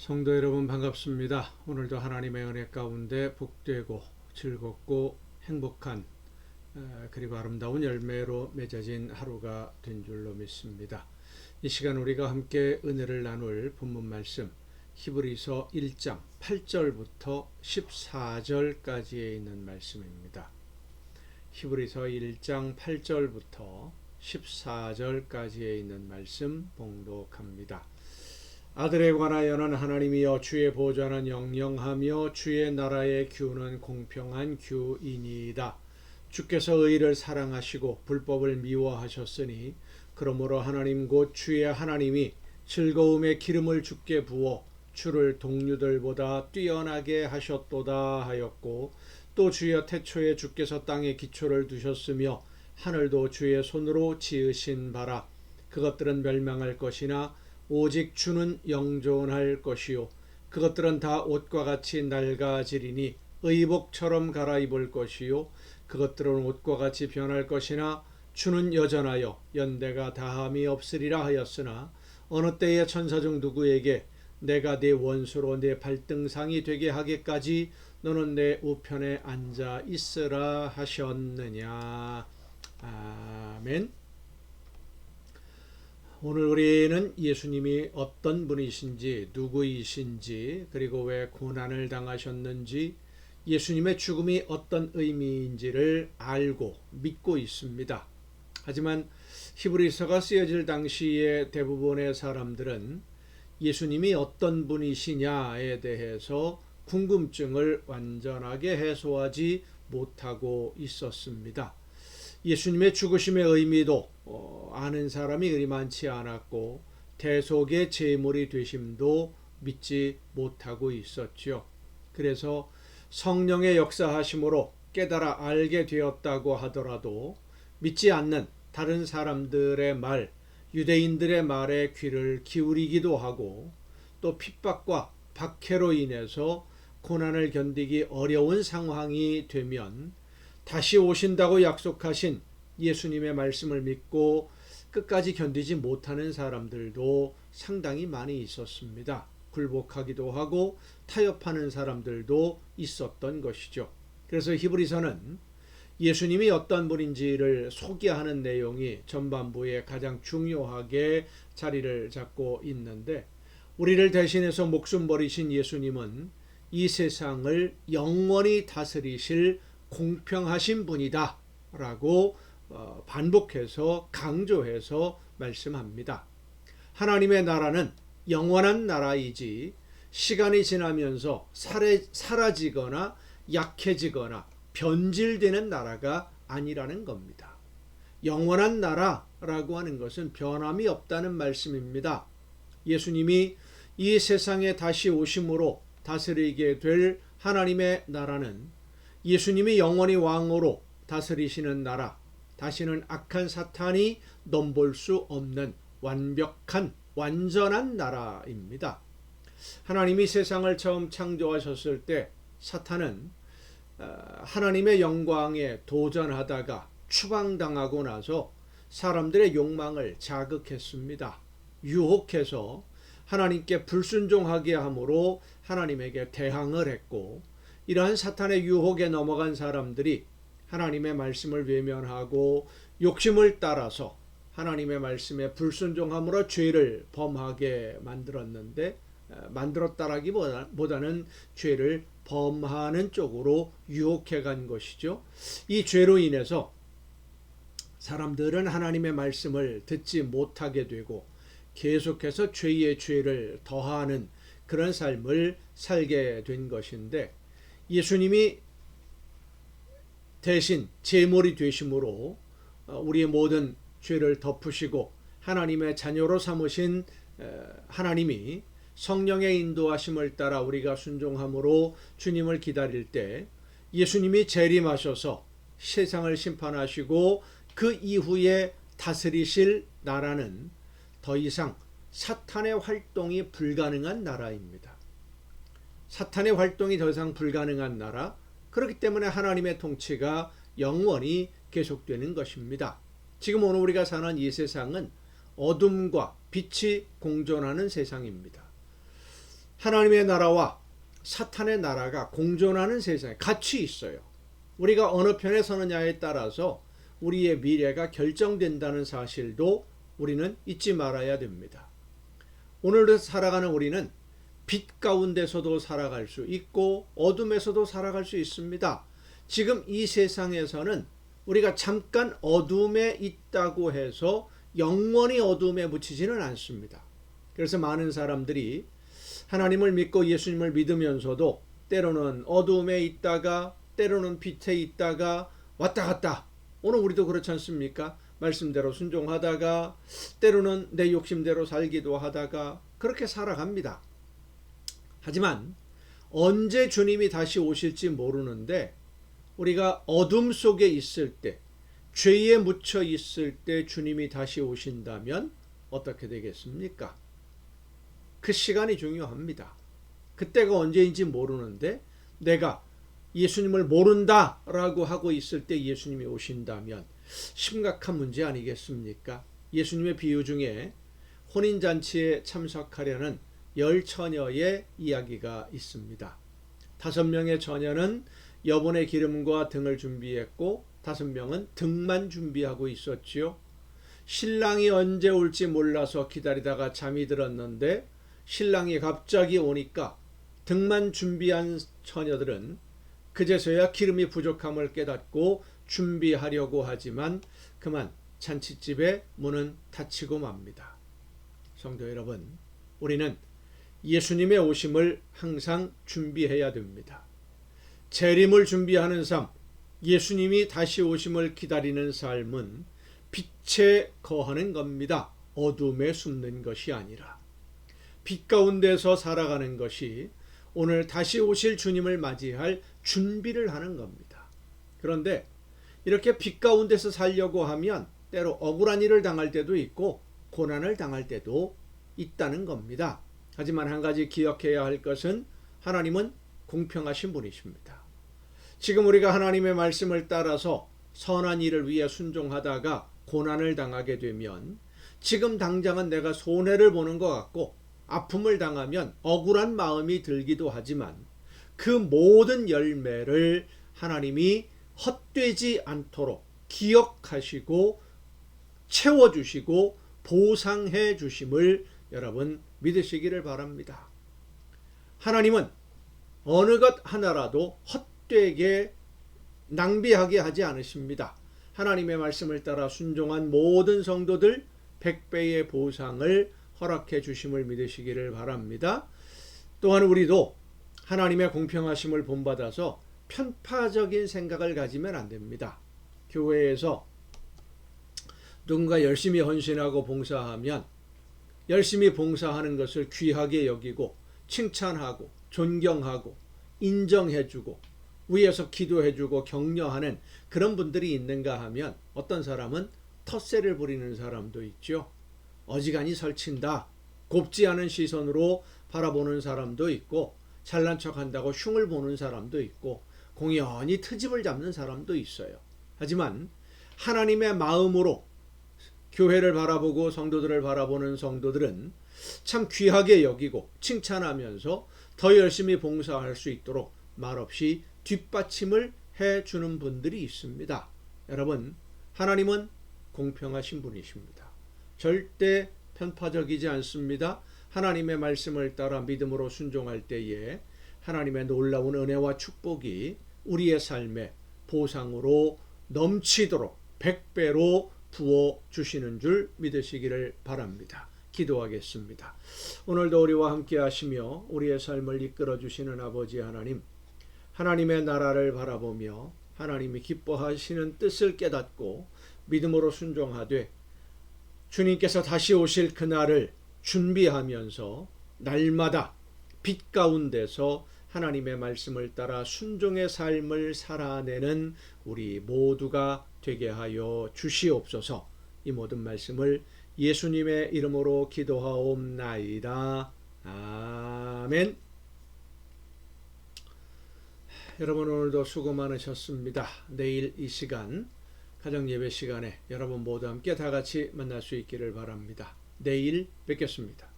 성도 여러분 반갑습니다. 오늘도 하나님의 은혜 가운데 복되고 즐겁고 행복한 그리고 아름다운 열매로 맺어진 하루가 된 줄로 믿습니다. 이 시간 우리가 함께 은혜를 나눌 본문 말씀 히브리서 1장 8절부터 14절까지에 있는 말씀입니다. 히브리서 1장 8절부터 14절까지에 있는 말씀 봉독합니다. 아들에 관하여는 하나님이여 주의 보좌는 영영하며 주의 나라의 규는 공평한 규이니이다. 주께서 의를 사랑하시고 불법을 미워하셨으니 그러므로 하나님 곧 주의 하나님이 즐거움의 기름을 주께 부어 주를 동류들보다 뛰어나게 하셨도다 하였고, 또 주여 태초에 주께서 땅에 기초를 두셨으며 하늘도 주의 손으로 지으신 바라. 그것들은 멸망할 것이나 오직 주는 영존할 것이요 그것들은 다 옷과 같이 낡아지리니 의복처럼 갈아입을 것이요 그것들은 옷과 같이 변할 것이나 주는 여전하여 연대가 다함이 없으리라 하였으나 어느 때에 천사 중 누구에게 내가 네 원수로 네 발등상이 되게 하기까지 너는 내 우편에 앉아 있으라 하셨느냐. 아멘. 오늘 우리는 예수님이 어떤 분이신지, 누구이신지, 그리고 왜 고난을 당하셨는지, 예수님의 죽음이 어떤 의미인지를 알고 믿고 있습니다. 하지만 히브리서가 쓰여질 당시의 대부분의 사람들은 예수님이 어떤 분이시냐에 대해서 궁금증을 완전하게 해소하지 못하고 있었습니다. 예수님의 죽으심의 의미도 아는 사람이 그리 많지 않았고, 대속의 제물이 되심도 믿지 못하고 있었죠. 그래서 성령의 역사하심으로 깨달아 알게 되었다고 하더라도 믿지 않는 다른 사람들의 말, 유대인들의 말에 귀를 기울이기도 하고, 또 핍박과 박해로 인해서 고난을 견디기 어려운 상황이 되면 다시 오신다고 약속하신 예수님의 말씀을 믿고 끝까지 견디지 못하는 사람들도 상당히 많이 있었습니다. 굴복하기도 하고 타협하는 사람들도 있었던 것이죠. 그래서 히브리서는 예수님이 어떤 분인지를 소개하는 내용이 전반부에 가장 중요하게 자리를 잡고 있는데, 우리를 대신해서 목숨 버리신 예수님은 이 세상을 영원히 다스리실 공평하신 분이다 라고 반복해서 강조해서 말씀합니다. 하나님의 나라는 영원한 나라이지 시간이 지나면서 사라지거나 약해지거나 변질되는 나라가 아니라는 겁니다. 영원한 나라라고 하는 것은 변함이 없다는 말씀입니다. 예수님이 이 세상에 다시 오심으로 다스리게 될 하나님의 나라는 예수님이 영원히 왕으로 다스리시는 나라, 다시는 악한 사탄이 넘볼 수 없는 완벽한 완전한 나라입니다. 하나님이 세상을 처음 창조하셨을 때 사탄은 하나님의 영광에 도전하다가 추방당하고 나서 사람들의 욕망을 자극했습니다. 유혹해서 하나님께 불순종하게 함으로 하나님에게 대항을 했고, 이러한 사탄의 유혹에 넘어간 사람들이 하나님의 말씀을 외면하고 욕심을 따라서 하나님의 말씀에 불순종함으로 죄를 범하게 만들었다라기보다는 죄를 범하는 쪽으로 유혹해 간 것이죠. 이 죄로 인해서 사람들은 하나님의 말씀을 듣지 못하게 되고 계속해서 죄의 죄를 더하는 그런 삶을 살게 된 것인데, 예수님이 대신 제물이 되심으로 우리의 모든 죄를 덮으시고 하나님의 자녀로 삼으신 하나님이 성령의 인도하심을 따라 우리가 순종함으로 주님을 기다릴 때 예수님이 재림하셔서 세상을 심판하시고 그 이후에 다스리실 나라는 더 이상 사탄의 활동이 불가능한 나라입니다. 사탄의 활동이 더 이상 불가능한 나라, 그렇기 때문에 하나님의 통치가 영원히 계속되는 것입니다. 지금 오늘 우리가 사는 이 세상은 어둠과 빛이 공존하는 세상입니다. 하나님의 나라와 사탄의 나라가 공존하는 세상에 같이 있어요. 우리가 어느 편에 서느냐에 따라서 우리의 미래가 결정된다는 사실도 우리는 잊지 말아야 됩니다. 오늘도 살아가는 우리는 빛 가운데서도 살아갈 수 있고 어둠에서도 살아갈 수 있습니다. 지금 이 세상에서는 우리가 잠깐 어둠에 있다고 해서 영원히 어둠에 묻히지는 않습니다. 그래서 많은 사람들이 하나님을 믿고 예수님을 믿으면서도 때로는 어둠에 있다가 때로는 빛에 있다가 왔다 갔다. 오늘 우리도 그렇지 않습니까? 말씀대로 순종하다가 때로는 내 욕심대로 살기도 하다가 그렇게 살아갑니다. 하지만 언제 주님이 다시 오실지 모르는데 우리가 어둠 속에 있을 때, 죄에 묻혀 있을 때 주님이 다시 오신다면 어떻게 되겠습니까? 그 시간이 중요합니다. 그때가 언제인지 모르는데 내가 예수님을 모른다라고 하고 있을 때 예수님이 오신다면 심각한 문제 아니겠습니까? 예수님의 비유 중에 혼인잔치에 참석하려는 10처녀의 이야기가 있습니다. 5명의 처녀는 여분의 기름과 등을 준비했고 5명은 등만 준비하고 있었지요. 신랑이 언제 올지 몰라서 기다리다가 잠이 들었는데 신랑이 갑자기 오니까 등만 준비한 처녀들은 그제서야 기름이 부족함을 깨닫고 준비하려고 하지만 그만 잔치집의 문은 닫히고 맙니다. 성도 여러분, 우리는 예수님의 오심을 항상 준비해야 됩니다. 재림을 준비하는 삶, 예수님이 다시 오심을 기다리는 삶은 빛에 거하는 겁니다. 어둠에 숨는 것이 아니라 빛 가운데서 살아가는 것이 오늘 다시 오실 주님을 맞이할 준비를 하는 겁니다. 그런데 이렇게 빛 가운데서 살려고 하면 때로 억울한 일을 당할 때도 있고 고난을 당할 때도 있다는 겁니다. 하지만 한 가지 기억해야 할 것은 하나님은 공평하신 분이십니다. 지금 우리가 하나님의 말씀을 따라서 선한 일을 위해 순종하다가 고난을 당하게 되면 지금 당장은 내가 손해를 보는 것 같고 아픔을 당하면 억울한 마음이 들기도 하지만 그 모든 열매를 하나님이 헛되지 않도록 기억하시고 채워주시고 보상해 주심을 여러분 믿으시기를 바랍니다. 하나님은 어느 것 하나라도 헛되게 낭비하게 하지 않으십니다. 하나님의 말씀을 따라 순종한 모든 성도들 100배의 보상을 허락해 주심을 믿으시기를 바랍니다. 또한 우리도 하나님의 공평하심을 본받아서 편파적인 생각을 가지면 안 됩니다. 교회에서 누군가 열심히 헌신하고 봉사하면 열심히 봉사하는 것을 귀하게 여기고 칭찬하고 존경하고 인정해주고 위에서 기도해주고 격려하는 그런 분들이 있는가 하면 어떤 사람은 텃세를 부리는 사람도 있죠. 어지간히 설친다, 곱지 않은 시선으로 바라보는 사람도 있고 잘난 척한다고 흉을 보는 사람도 있고 공연히 트집을 잡는 사람도 있어요. 하지만 하나님의 마음으로 교회를 바라보고 성도들을 바라보는 성도들은 참 귀하게 여기고 칭찬하면서 더 열심히 봉사할 수 있도록 말없이 뒷받침을 해주는 분들이 있습니다. 여러분, 하나님은 공평하신 분이십니다. 절대 편파적이지 않습니다. 하나님의 말씀을 따라 믿음으로 순종할 때에 하나님의 놀라운 은혜와 축복이 우리의 삶에 보상으로 넘치도록 100배로 부어주시는 줄 믿으시기를 바랍니다. 기도하겠습니다. 오늘도 우리와 함께 하시며 우리의 삶을 이끌어 주시는 아버지 하나님, 하나님의 나라를 바라보며 하나님이 기뻐하시는 뜻을 깨닫고 믿음으로 순종하되 주님께서 다시 오실 그날을 준비하면서 날마다 빛 가운데서 하나님의 말씀을 따라 순종의 삶을 살아내는 우리 모두가 되게 하여 주시옵소서. 이 모든 말씀을 예수님의 이름으로 기도하옵나이다. 아멘. 여러분, 오늘도 수고 많으셨습니다. 내일 이 시간 가정예배 시간에 여러분 모두 함께 다 같이 만날 수 있기를 바랍니다. 내일 뵙겠습니다.